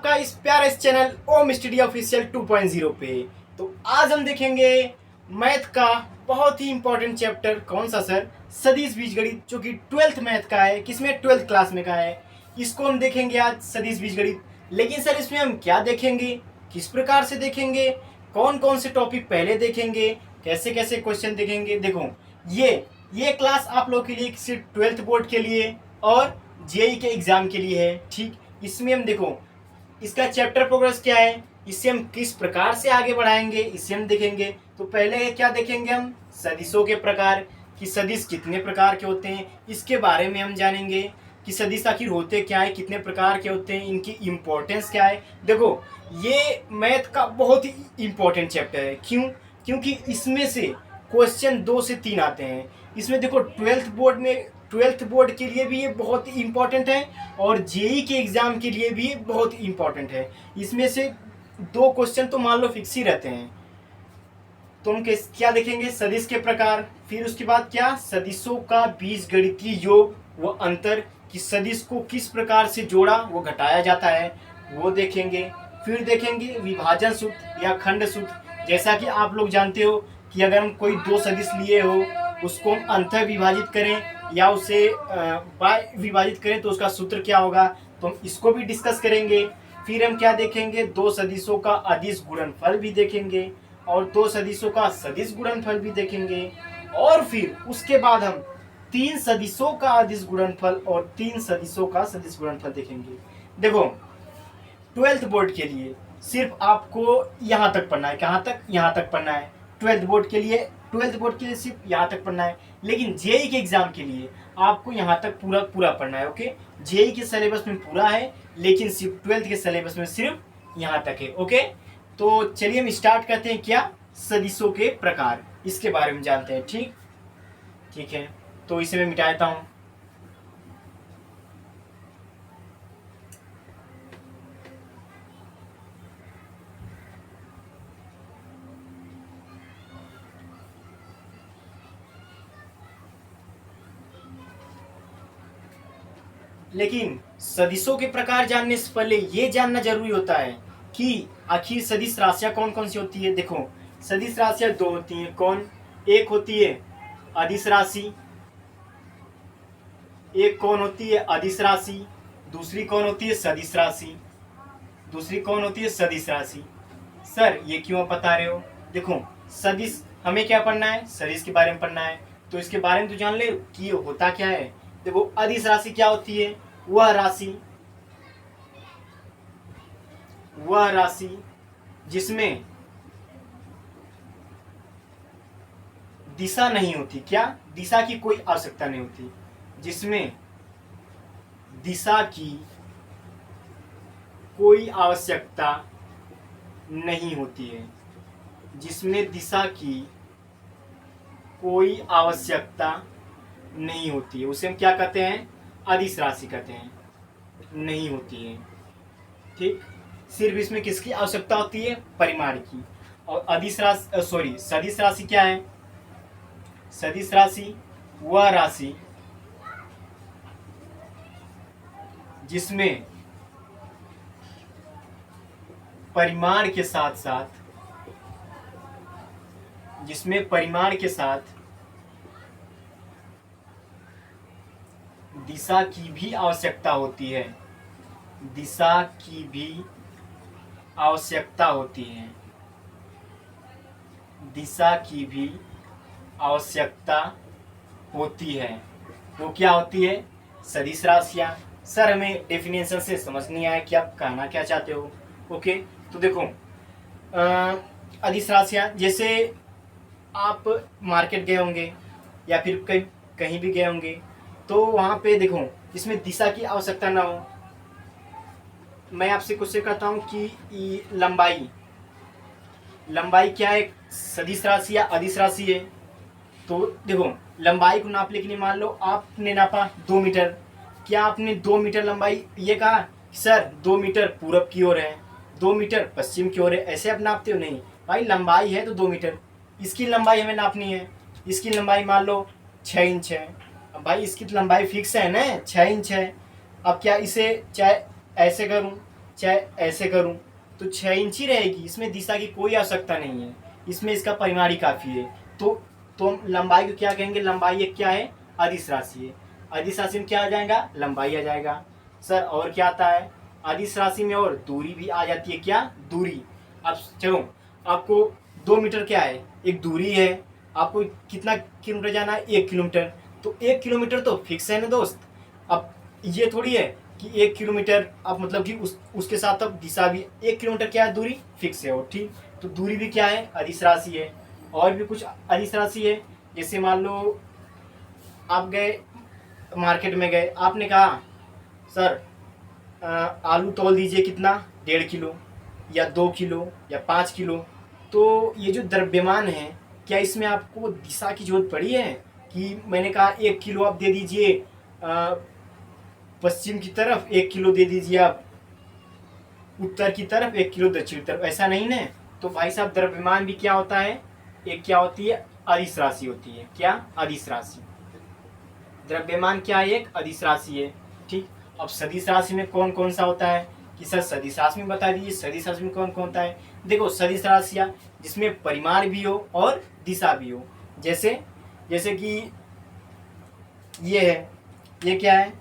आपका इस प्यारे इस चैनल ओम स्टडी ऑफिशियल 2.0 पे। तो आज हम देखेंगे मैथ का बहुत ही इंपॉर्टेंट चैप्टर। कौन सा सर? सदिश बीजगणित, जो कि 12th मैथ का है। किसमें? 12th क्लास में का है। इसको हम देखेंगे आज, सदिश बीजगणित। लेकिन सर इसमें हम क्या देखेंगे, किस प्रकार से देखेंगे, कौन कौन से टॉपिक पहले देखेंगे, कैसे कैसे क्वेश्चन देखेंगे। देखो ये क्लास आप लोग के लिए सिर्फ 12th बोर्ड के लिए और जेई के एग्जाम के लिए है। ठीक, इसमें हम देखो इसका चैप्टर प्रोग्रेस क्या है, इससे हम किस प्रकार से आगे बढ़ाएंगे, इससे हम देखेंगे। तो पहले क्या देखेंगे हम? सदिशों के प्रकार, कि सदिश कितने प्रकार के होते हैं, इसके बारे में हम जानेंगे कि सदिश आखिर होते क्या है, कितने प्रकार के होते हैं, इनकी इम्पोर्टेंस क्या है। देखो ये मैथ का बहुत ही इम्पोर्टेंट चैप्टर है। क्यों? क्योंकि इसमें से क्वेश्चन 2 से 3 आते हैं। इसमें देखो 12th बोर्ड के लिए भी ये बहुत ही इम्पोर्टेंट है और जेई के एग्जाम के लिए भी बहुत ही इम्पोर्टेंट है। इसमें से 2 क्वेश्चन तो मान लो फिक्स ही रहते हैं। तो हम क्या देखेंगे? सदिश के प्रकार, फिर उसके बाद क्या? सदिशों का बीजगणितीय योग व अंतर, कि सदिश को किस प्रकार से जोड़ा व घटाया जाता है, वो देखेंगे। फिर देखेंगे विभाजन सूत्र या खंड सूत्र। जैसा कि आप लोग जानते हो कि अगर हम कोई 2 सदिश लिए हो, उसको हम अंतर विभाजित करें या उसे बाय विभाजित करें तो उसका सूत्र क्या होगा, तो हम इसको भी डिस्कस करेंगे। फिर हम क्या देखेंगे? 2 सदिशों का अदिश गुणनफल भी देखेंगे और 2 सदिशों का सदिश गुणनफल भी देखेंगे। और फिर उसके बाद हम 3 सदिशों का अदिश गुणनफल और 3 सदिशों का सदिश गुणनफल देखेंगे। देखो 12th बोर्ड के लिए सिर्फ आपको यहाँ तक पढ़ना है। कहाँ तक? यहाँ तक पढ़ना है। 12th बोर्ड के लिए सिर्फ यहाँ तक पढ़ना है। लेकिन जेई के एग्जाम के लिए आपको यहाँ तक पूरा पढ़ना है। ओके, जेई के सिलेबस में पूरा है, लेकिन सिर्फ 12th के सिलेबस में सिर्फ यहाँ तक है। ओके, तो चलिए हम स्टार्ट करते हैं। क्या? सदिशों के प्रकार, इसके बारे में जानते हैं। ठीक है, तो इसे मैं मिटा देता हूँ। लेकिन सदिशों के प्रकार जानने से पहले ये जानना जरूरी होता है कि आखिर सदिश राशियां कौन कौन सी होती है। देखो सदिश राशियां 2 होती हैं। कौन? एक होती है अदिश राशि, एक कौन होती है? अदिश राशि। दूसरी कौन होती है? सदिश राशि। दूसरी कौन होती है? सदिश राशि। सर ये क्यों आप बता रहे हो? देखो सदिश हमें क्या पढ़ना है? सदिश के बारे में पढ़ना है, तो इसके बारे में तो जान ले कि होता क्या है। देखो अदिश राशि क्या होती है? वह राशि जिसमें दिशा नहीं होती। क्या? दिशा की कोई आवश्यकता नहीं होती। जिसमें दिशा की कोई आवश्यकता नहीं होती है। जिसमें दिशा की कोई आवश्यकता नहीं होती है, उसे हम क्या कहते हैं? अदिश राशि कहते हैं। नहीं होती है। ठीक, सिर्फ इसमें किसकी आवश्यकता होती है? परिमाण की। और अदिश राशि सदिश राशि क्या है? सदिश राशि वह राशि जिसमें परिमाण के साथ दिशा की भी आवश्यकता होती है। दिशा की भी आवश्यकता होती है। दिशा की भी आवश्यकता होती है। वो क्या होती है? सदिश राशियां। सर हमें डेफिनेशन से समझ नहीं आया कि आप कहना क्या चाहते हो। ओके, तो देखो अदिश राशियां, जैसे आप मार्केट गए होंगे या फिर कहीं भी गए होंगे, तो वहाँ पे देखो इसमें दिशा की आवश्यकता ना हो। मैं आपसे क्वेश्चन करता हूँ कि लंबाई क्या है? सदिश राशि या अदिश राशि है? तो देखो लंबाई को नाप लेके, मान लो आपने नापा 2 मीटर। क्या आपने 2 मीटर लंबाई ये कहा सर 2 मीटर पूरब की ओर है, 2 मीटर पश्चिम की ओर है, ऐसे आप नापते हो? नहीं भाई, लंबाई है तो 2 मीटर। इसकी लंबाई हमें नापनी है। इसकी लंबाई मान लो 6 इंच है। अब भाई इसकी लंबाई फिक्स है ना, 6 इंच है। अब क्या इसे चाहे ऐसे करूँ, चाहे ऐसे करूं तो 6 इंच ही रहेगी, इसमें दिशा की कोई आवश्यकता नहीं है, इसमें इसका परिमाण ही काफ़ी है। तो हम लंबाई को क्या कहेंगे, लंबाई एक क्या है, अदिश राशि है। अदिश राशि में क्या आ जाएगा, लंबाई आ जाएगा। सर और क्या आता है, अदिश राशि में और दूरी भी आ जाती है, क्या, दूरी। अब चलो आपको 2 मीटर क्या है, एक दूरी है, आपको कितना किलोमीटर जाना है, 1 किलोमीटर। तो 1 किलोमीटर तो फिक्स है ना दोस्त। अब ये थोड़ी है कि 1 किलोमीटर अब मतलब कि उसके साथ अब दिशा भी 1 किलोमीटर क्या है, दूरी फिक्स है, और ठीक। तो दूरी भी क्या है, अदिश राशि है। और भी कुछ अदिश राशि है, जैसे मान लो आप गए मार्केट में गए, आपने कहा सर आलू तौल दीजिए, कितना, 1.5 किलो या 2 किलो या 5 किलो। तो ये जो द्रव्यमान है, क्या इसमें आपको दिशा की जरूरत पड़ी है कि मैंने कहा 1 किलो आप दे दीजिए पश्चिम की तरफ, 1 किलो दे दीजिए आप उत्तर की तरफ, 1 किलो दक्षिण की तरफ, ऐसा नहीं ना। तो भाई साहब द्रव्यमान भी क्या होता है, एक क्या होती है, अदिश राशि होती है, क्या, अदिश राशि। द्रव्यमान क्या है, एक अदिश राशि है, ठीक। अब सदिश राशि में कौन कौन सा होता है कि सर सदिश राशि में बता दीजिए, सदिश राशि में कौन कौन होता है। देखो सदिश राशियाँ जिसमें परिमाण भी हो और दिशा भी हो, जैसे जैसे कि ये है, ये क्या है,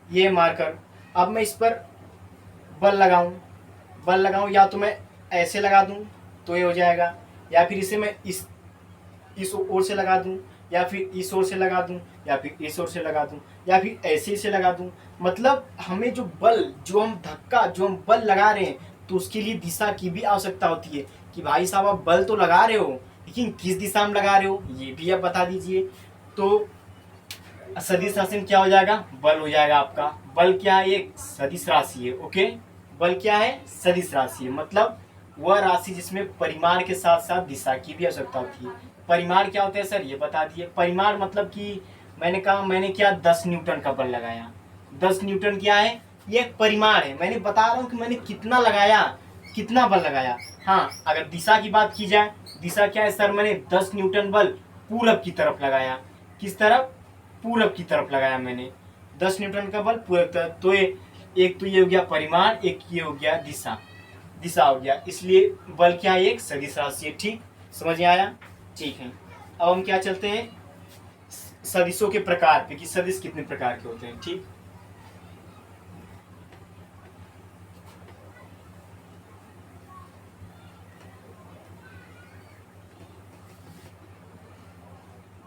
ये मार्कर। अब मैं इस पर बल लगाऊं या तो मैं ऐसे लगा दूं तो ये हो जाएगा, या फिर इसे मैं इस ओर से लगा दूं, या फिर इस ओर से लगा दूं, या फिर इस ओर से लगा दूं, या फिर ऐसे से लगा दूं। मतलब हमें जो बल, जो हम बल लगा रहे हैं, तो उसके लिए दिशा की भी आवश्यकता होती है कि भाई साहब आप बल तो लगा रहे हो, लेकिन किस दिशा में लगा रहे हो ये भी आप बता दीजिए। तो सदिश राशि में क्या हो जाएगा, बल हो जाएगा आपका। बल क्या है, एक सदिश राशि है, ओके। बल क्या है, सदिश राशि है, मतलब वह राशि जिसमें परिमाण के साथ साथ दिशा की भी आवश्यकता होती है। परिमाण क्या होता है सर, ये बता दिए। परिमाण मतलब कि मैंने कहा, मैंने क्या 10 न्यूटन का बल लगाया। 10 न्यूटन क्या है, ये एक परिमाण है, मैंने बता रहा हूँ कि मैंने कितना लगाया, कितना बल लगाया। हाँ अगर दिशा की बात की जाए, दिशा क्या है सर, मैंने 10 न्यूटन बल पूरब की तरफ लगाया। किस तरफ, पूरब की तरफ लगाया मैंने 10 न्यूटन का बल पूरब तरफ। तो एक तो ये हो गया परिमाण, एक ये हो गया दिशा हो गया। इसलिए बल क्या है, एक सदिश राशि है, ठीक, समझ में आया, ठीक है। अब हम क्या चलते हैं सदिशों के प्रकार पे कि सदिश कितने प्रकार के होते हैं, ठीक।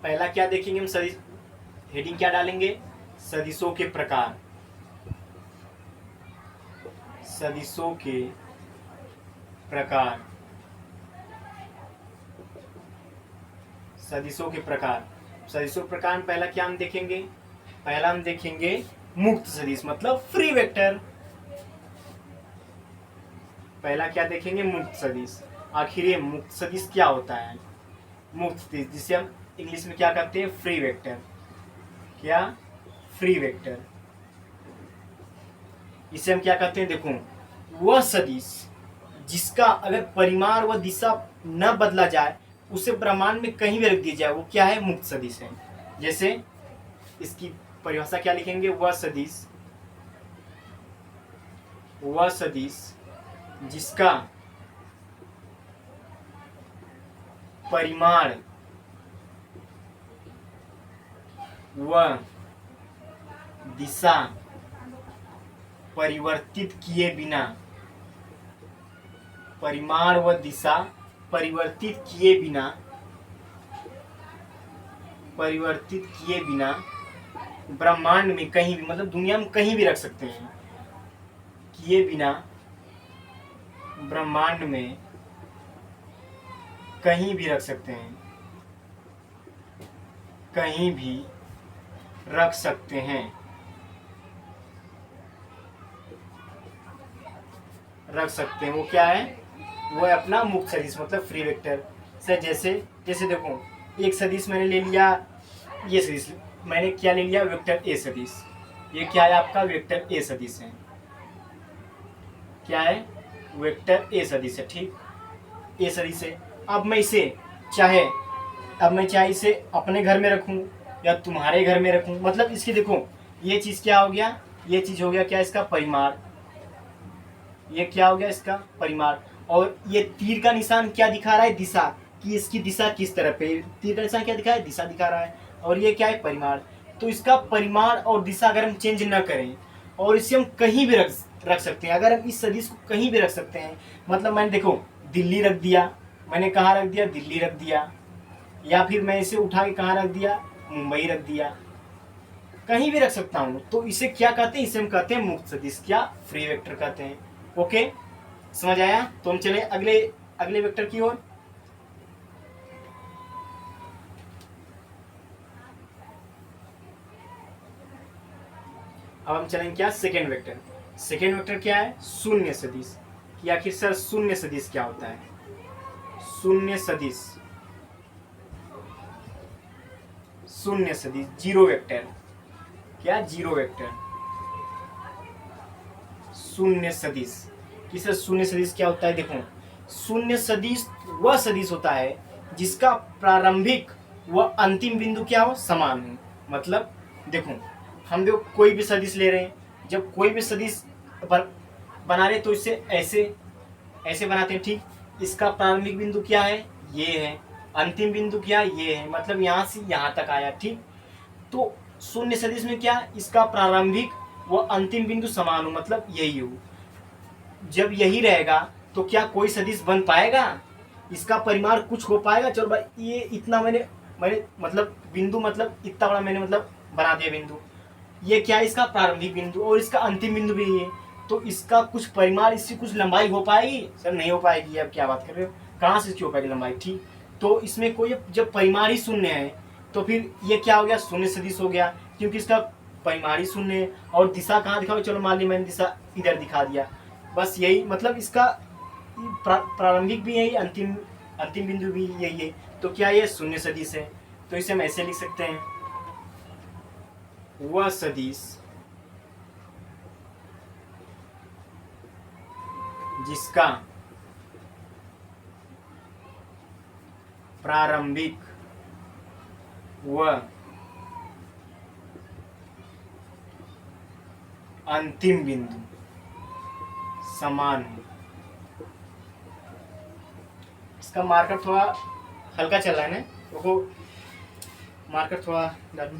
पहला क्या देखेंगे हम, सदिश, हेडिंग क्या डालेंगे, सदिशों के प्रकार। सदिशों के प्रकार, सदिशों के प्रकार। सदिशों के प्रकार में पहला क्या हम देखेंगे, पहला हम देखेंगे मुक्त सदिश, मतलब फ्री वेक्टर। पहला क्या देखेंगे, मुक्त सदिश। आखिर ये मुक्त सदिश क्या होता है, मुक्त सदिश जिसे हम इंग्लिश में क्या कहते हैं, फ्री वेक्टर। क्या, फ्री वेक्टर, इसे हम क्या कहते हैं, देखो वह सदिश जिसका अगर परिमाण व दिशा न बदला जाए, उसे ब्रह्मांड में कहीं भी रख दिया जाए, वो क्या है, मुक्त सदिश है। जैसे इसकी परिभाषा क्या लिखेंगे, वह सदिश जिसका परिमाण व दिशा परिवर्तित किए बिना, परिमाण व दिशा परिवर्तित किए बिना ब्रह्मांड में कहीं भी, मतलब दुनिया में कहीं भी रख सकते हैं, किए बिना ब्रह्मांड में कहीं भी रख सकते हैं, कहीं भी रख सकते हैं, वो क्या है, वो है अपना मुक्त सदिश, मतलब फ्री वेक्टर। सर जैसे देखो एक सदिश मैंने ले लिया, ये सदिश मैंने क्या ले लिया, वेक्टर ए सदिश। ये क्या है आपका, वेक्टर ए सदिश है, क्या है, वेक्टर ए सदिश है, ठीक, ए सदिश है। अब मैं चाहे इसे अपने घर में रखूं या तुम्हारे घर में रखूं, मतलब इसकी देखो ये चीज़ क्या हो गया, ये चीज़ हो गया क्या, इसका परिमाण, ये क्या हो गया इसका परिमाण। और ये तीर का निशान क्या दिखा रहा है, दिशा, कि इसकी दिशा किस तरफ है। तीर का निशान क्या दिखा है, दिशा दिखा रहा है। और ये क्या है, परिमाण। तो इसका परिमाण और दिशा अगर हम चेंज न करें और इसे हम कहीं भी रख सकते हैं, अगर हम इस सदिश को कहीं भी रख सकते हैं, मतलब मैंने देखो दिल्ली रख दिया, मैंने कहाँ रख दिया, दिल्ली रख दिया, या फिर मैं इसे उठा के कहाँ रख दिया, मुंबई रख दिया, कहीं भी रख सकता हूँ। तो इसे क्या कहते हैं, इसे हम कहते हैं मुक्त सदिश, क्या, फ्री वेक्टर कहते हैं। ओके, समझ आया। तो हम चले अगले अगले वेक्टर की ओर। अब हम चलेंगे क्या, सेकेंड वेक्टर। सेकेंड वेक्टर क्या है, शून्य सदिश। कि आखिर सर शून्य सदिश क्या होता है। शून्य सदिश, शून्य सदिश, जीरो वेक्टर, क्या, जीरो वेक्टर, शून्य सदिश। कि सर शून्य सदिश क्या होता है, देखो शून्य सदिश वह सदिश होता है जिसका प्रारंभिक व अंतिम बिंदु क्या हो, समान हो। मतलब देखो हम जो कोई भी सदिश ले रहे हैं, जब कोई भी सदिश बना रहे तो इसे ऐसे ऐसे बनाते हैं, ठीक। इसका प्रारंभिक बिंदु क्या है, ये है, अंतिम बिंदु क्या है, ये है, मतलब यहाँ से यहाँ तक आया, ठीक। तो शून्य सदिश में क्या, इसका प्रारंभिक व अंतिम बिंदु समान हो, मतलब यही हो। जब यही रहेगा तो क्या कोई सदिश बन पाएगा, इसका परिमाण कुछ हो पाएगा। चलो भाई ये इतना मैंने मैंने मतलब बिंदु, मतलब इतना बड़ा मैंने मतलब बना दिया बिंदु, ये क्या है, इसका प्रारंभिक बिंदु, और इसका अंतिम बिंदु भी है। तो इसका कुछ परिमाण, इसकी कुछ लंबाई हो पाएगी, सर नहीं हो पाएगी। अब क्या बात कर रहे हो, कहाँ से हो पाएगी लंबाई, ठीक। तो इसमें कोई जब परिमाण ही शून्य है तो फिर ये क्या हो गया, शून्य सदिश हो गया, क्योंकि इसका परिमाण ही शून्य है। और दिशा कहाँ दिखाओ, चलो मान ली मैंने दिशा इधर दिखा दिया, बस यही, मतलब इसका प्रारंभिक भी यही, अंतिम अंतिम बिंदु भी यही है। तो क्या ये शून्य सदिश है। तो इसे हम ऐसे लिख सकते हैं, वह सदिश जिसका प्रारंभिक व अंतिम बिंदु समान है। इसका मार्कर थोड़ा हल्का चल रहा है ना, रुको मार्कर थोड़ा डालूं।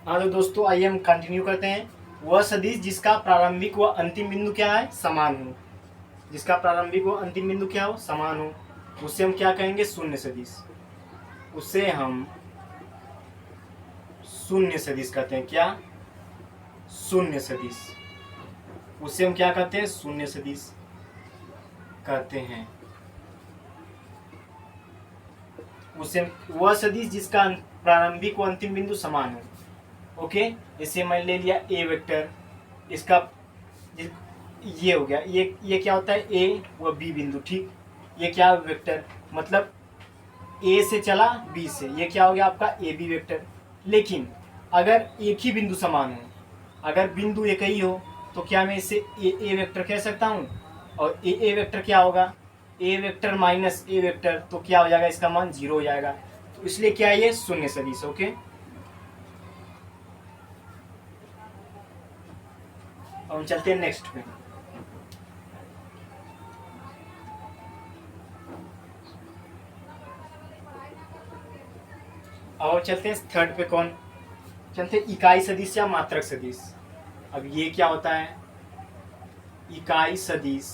हाँ तो दोस्तों आइए हम कंटिन्यू करते हैं। वह सदिश जिसका प्रारंभिक व अंतिम बिंदु क्या है, समान हो। जिसका प्रारंभिक व अंतिम बिंदु क्या हो, समान हो, उससे हम क्या कहेंगे, शून्य सदिश। उसे हम शून्य सदिश कहते हैं, क्या, शून्य सदिश। उसे हम क्या कहते हैं, शून्य सदिश कहते हैं। उसे वह सदिश जिसका प्रारंभिक व अंतिम बिंदु समान हो। ओके, इसे मैं ले लिया ए वेक्टर, इसका ये हो गया, ये क्या होता है, ए व बी बिंदु, ठीक। ये क्या वेक्टर, मतलब ए से चला बी से, ये क्या हो गया आपका ए बी वेक्टर। लेकिन अगर एक ही बिंदु समान हो, अगर बिंदु एक ही हो, तो क्या मैं इसे ए वेक्टर कह सकता हूँ। और ए वेक्टर क्या होगा, ए वेक्टर माइनस ए वेक्टर, तो क्या हो जाएगा, इसका मान 0 हो जाएगा। तो इसलिए क्या है, ये शून्य सदिश। ओके, अब हम चलते हैं नेक्स्ट पे। अब चलते हैं थर्ड पे, कौन, चलते हैं इकाई सदिश या मात्रक सदिश। अब ये क्या होता है, इकाई सदिश,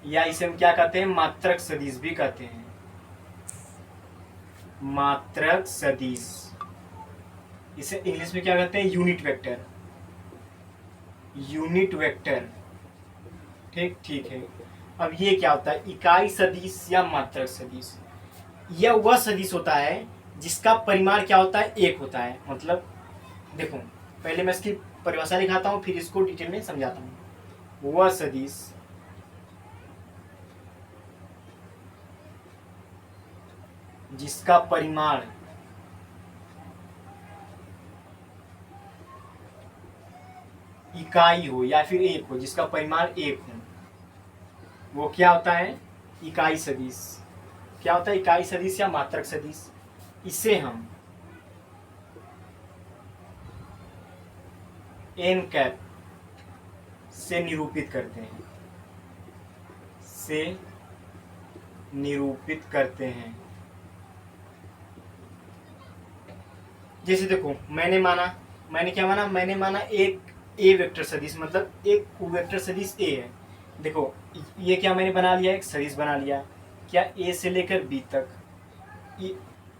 या इसे हम क्या कहते हैं, मात्रक सदिश भी कहते हैं। मात्रक सदिश, इसे इंग्लिश में क्या कहते हैं, यूनिट वेक्टर। यूनिट वेक्टर, ठीक ठीक है। अब ये क्या होता है, इकाई सदिश या मात्रक सदिश। यह वह सदिश होता है जिसका परिमाण क्या होता है, एक होता है। मतलब देखो पहले मैं इसकी परिभाषा लिखाता हूँ, फिर इसको डिटेल में समझाता हूँ। वह सदिश जिसका परिमाण इकाई हो या फिर एक हो, जिसका परिमाण एक हो, वो क्या होता है? इकाई सदिश। क्या होता है? इकाई सदिश या मात्रक सदिश। इसे हम एन कैप से निरूपित करते हैं, जैसे देखो, मैंने क्या माना? मैंने माना एक ए वेक्टर सदिश, मतलब एक वेक्टर सदिश ए है। देखो ये क्या मैंने बना लिया? एक सदिश बना लिया। क्या? ए से लेकर बी तक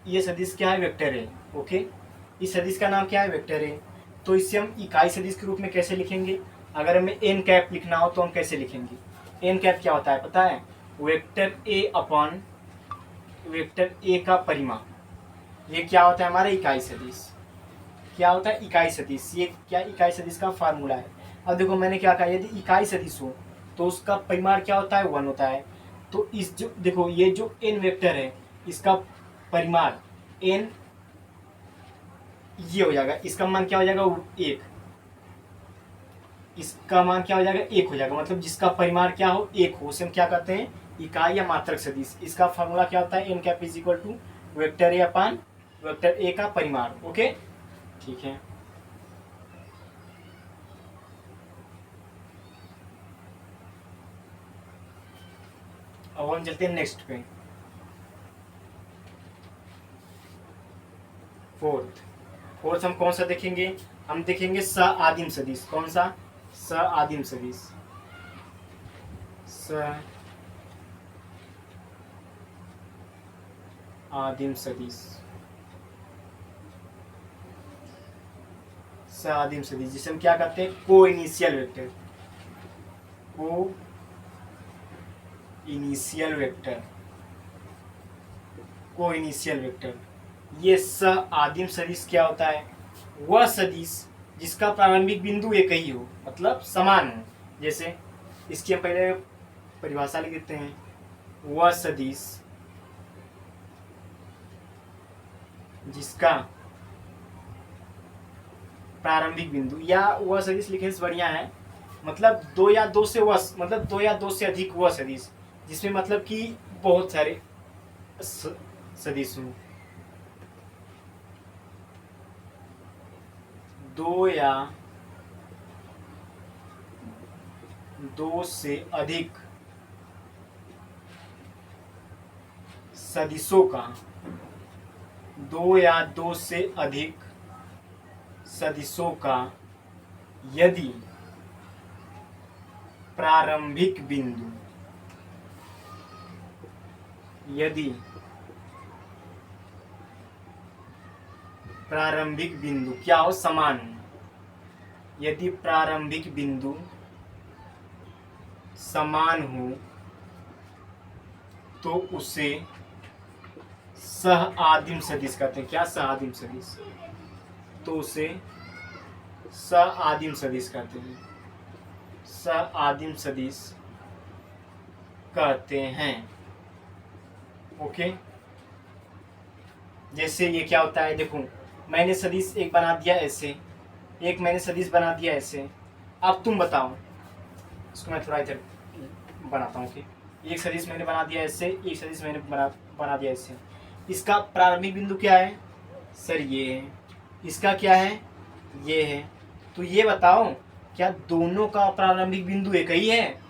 ये सदिश क्या है? वेक्टर है। ओके, इस सदिश का नाम क्या है? वेक्टर है। तो इसे हम इकाई सदिश के रूप में कैसे लिखेंगे? अगर हमें एन कैप लिखना हो तो हम कैसे लिखेंगे? एन कैप क्या होता है पता है? Vector A upon vector a का परिमाण। ये क्या होता है? हमारा इकाई सदिश। क्या होता है? इकाई सदिश। ये क्या इकाई सदिश का फार्मूला है। अब देखो मैंने क्या कहा, यदि इकाई सदिश हो तो उसका परिमाण क्या होता है? 1 होता है। तो इस जो देखो ये जो एन वेक्टर है इसका परिमाण एन ये हो जाएगा, इसका मान क्या हो जाएगा? 1। इसका मान क्या हो जाएगा? 1 हो जाएगा। मतलब जिसका परिमाण क्या हो? 1 हो, उसे हम क्या कहते हैं? इकाई या मात्रक सदिश। इसका फार्मूला क्या होता है? N cap is equal to vector a upon vector a का परिमाण। ओके, ठीक है। अब हम चलते हैं नेक्स्ट पे, फोर्थ हम कौन सा देखेंगे? हम देखेंगे स आदिम सदिश। कौन सा? स आदिम सदिश। स आदिम सदिश। स आदिम सदिश जिसे हम क्या कहते हैं? को इनिशियल वेक्टर। को इनिशियल वेक्टर। को इनिशियल वेक्टर। ये स आदिम सदिश क्या होता है? वह सदिश जिसका प्रारंभिक बिंदु एक ही हो, मतलब समान हो। जैसे इसकी हम पहले परिभाषा लिख देते हैं। वह सदिश जिसका प्रारंभिक बिंदु, या वह सदिश लिखने से बढ़िया है, मतलब दो या दो से वह, मतलब दो या दो से अधिक वह सदिश, जिसमें मतलब कि बहुत सारे सदिश हों। दो या दो से अधिक सदिशों का, दो या दो से अधिक सदिशों का यदि प्रारंभिक बिंदु, क्या हो? समान हो। यदि प्रारंभिक बिंदु समान हो तो उसे सह आदिम सदिश कहते हैं। क्या? सह आदिम सदिश। तो उसे सह आदिम सदिश कहते हैं। सह आदिम सदिश कहते हैं। ओके, जैसे ये क्या होता है? देखो मैंने सदिश एक बना दिया ऐसे, एक मैंने सदिश बना दिया ऐसे। अब तुम बताओ, इसको मैं थोड़ा इधर बनाता हूँ कि एक सदिश मैंने बना दिया ऐसे, एक सदिश मैंने बना दिया ऐसे। इसका प्रारंभिक बिंदु क्या है? सर ये है। इसका क्या है? ये है। तो ये बताओ क्या दोनों का प्रारंभिक बिंदु एक ही है?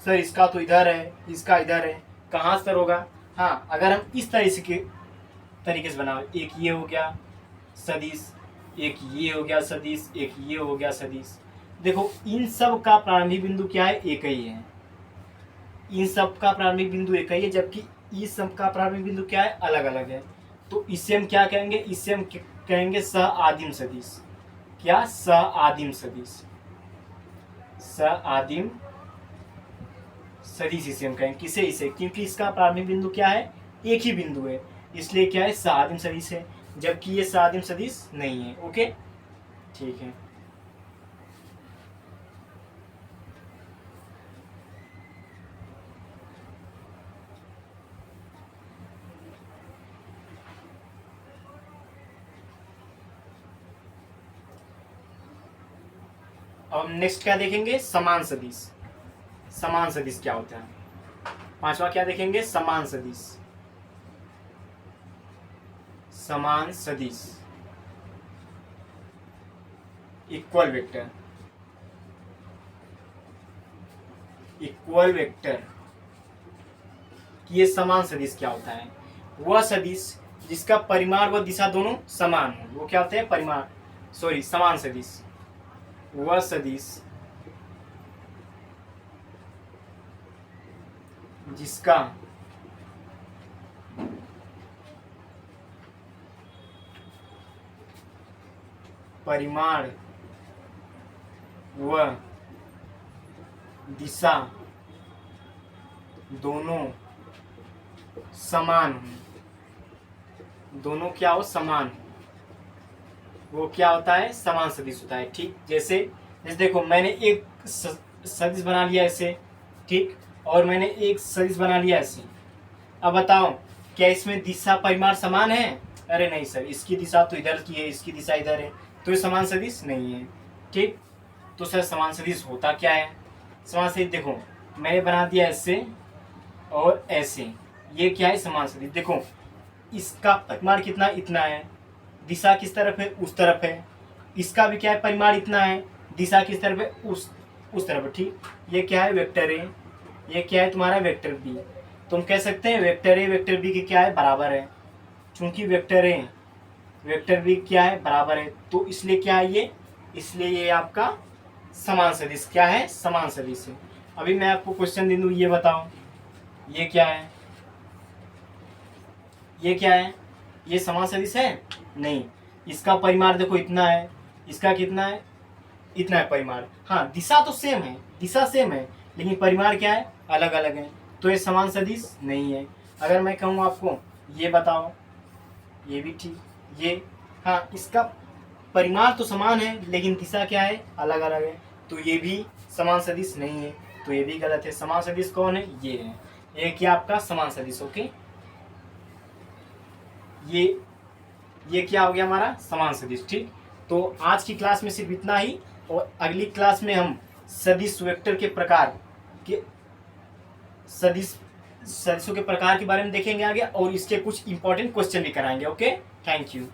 सर इसका तो इधर है, इसका इधर है, कहाँ सर होगा? हाँ, अगर हम इस तरीके से बनाओ, एक ये हो गया सदिश, एक ये हो गया सदिश, एक ये हो गया सदिश। देखो इन सब का प्रारंभिक बिंदु क्या है? एक ही है। इन सब का प्रारंभिक बिंदु एक ही है, जबकि इस सब का प्रारंभिक बिंदु क्या है? अलग अलग है। तो इसे हम क्या कहेंगे? इसे हम कहेंगे सह आदिम सदिश। क्या? सह आदिम सदिश। सह आदिम सदिश इसे हम कहेंगे। किसे? इसे, क्योंकि इसका प्रारंभिक बिंदु क्या है? एक ही बिंदु है, इसलिए क्या है? सह आदिम सदिश है, जबकि ये सह आदिम सदिश नहीं है। ओके, ठीक है। अब नेक्स्ट क्या देखेंगे, समान सदिश। समान सदिश क्या होता है? पांचवा क्या देखेंगे, समान सदिश। समान सदिश इक्वल वेक्टर। इक्वल वेक्टर ये समान सदिश क्या होता है? वह सदिश जिसका परिमाण व दिशा दोनों समान हो, वो क्या होते हैं, परिमाण, सॉरी समान सदिश। वह सदिश जिसका परिमाण व दिशा दोनों समान हो, दोनों क्या हो, समान हो, वो क्या होता है, समान सदिश होता है। ठीक, जैसे देखो मैंने एक सदिश बना लिया ऐसे, ठीक, और मैंने एक सदिश बना लिया ऐसे। अब बताओ क्या इसमें दिशा परिमाण समान है? अरे नहीं सर, इसकी दिशा तो इधर की है, इसकी दिशा इधर है, तो ये समान सदिश नहीं है। ठीक, तो सर समान सदिश होता क्या है? समान सदिश देखो मैंने बना दिया ऐसे और ऐसे, ये क्या है, समान सदिश। देखो इसका परिमाण कितना, इतना है, दिशा किस तरफ है, उस तरफ है। इसका भी क्या है, परिमाण इतना है, दिशा किस तरफ है, उस तरफ है। ठीक, ये क्या है, वेक्टर ए, ये क्या है तुम्हारा, वेक्टर बी। तुम कह सकते हैं वेक्टर ए वेक्टर बी के क्या है, बराबर है। चूंकि वेक्टर ए वेक्टर बी क्या है, बराबर है, तो इसलिए क्या है ये, इसलिए ये आपका समान सदिश क्या है, समान सदिश है। अभी मैं आपको क्वेश्चन दे दूं, ये बताओ ये क्या है, ये क्या है, ये समान सदिश है? नहीं, इसका परिमाण देखो इतना है, इसका कितना है, इतना है परिमाण। हाँ दिशा तो सेम है, दिशा सेम है, लेकिन परिमाण क्या है, अलग अलग है, तो ये समान सदिश नहीं है। अगर मैं कहूँ आपको ये बताओ, ये भी ठीक, ये, हाँ इसका परिमाण तो समान है लेकिन दिशा क्या है, अलग अलग है, तो ये भी समान सदिश नहीं है, तो ये भी गलत है। समान सदिश कौन है, ये है, ये क्या आपका समान सदिश। ओके, ये क्या हो गया हमारा, समान सदिश। ठीक, तो आज की क्लास में सिर्फ इतना ही, और अगली क्लास में हम सदिश वेक्टर के प्रकार के सदिशों के प्रकार के बारे में देखेंगे आगे, और इसके कुछ इंपॉर्टेंट क्वेश्चन भी कराएंगे। Okay, thank you.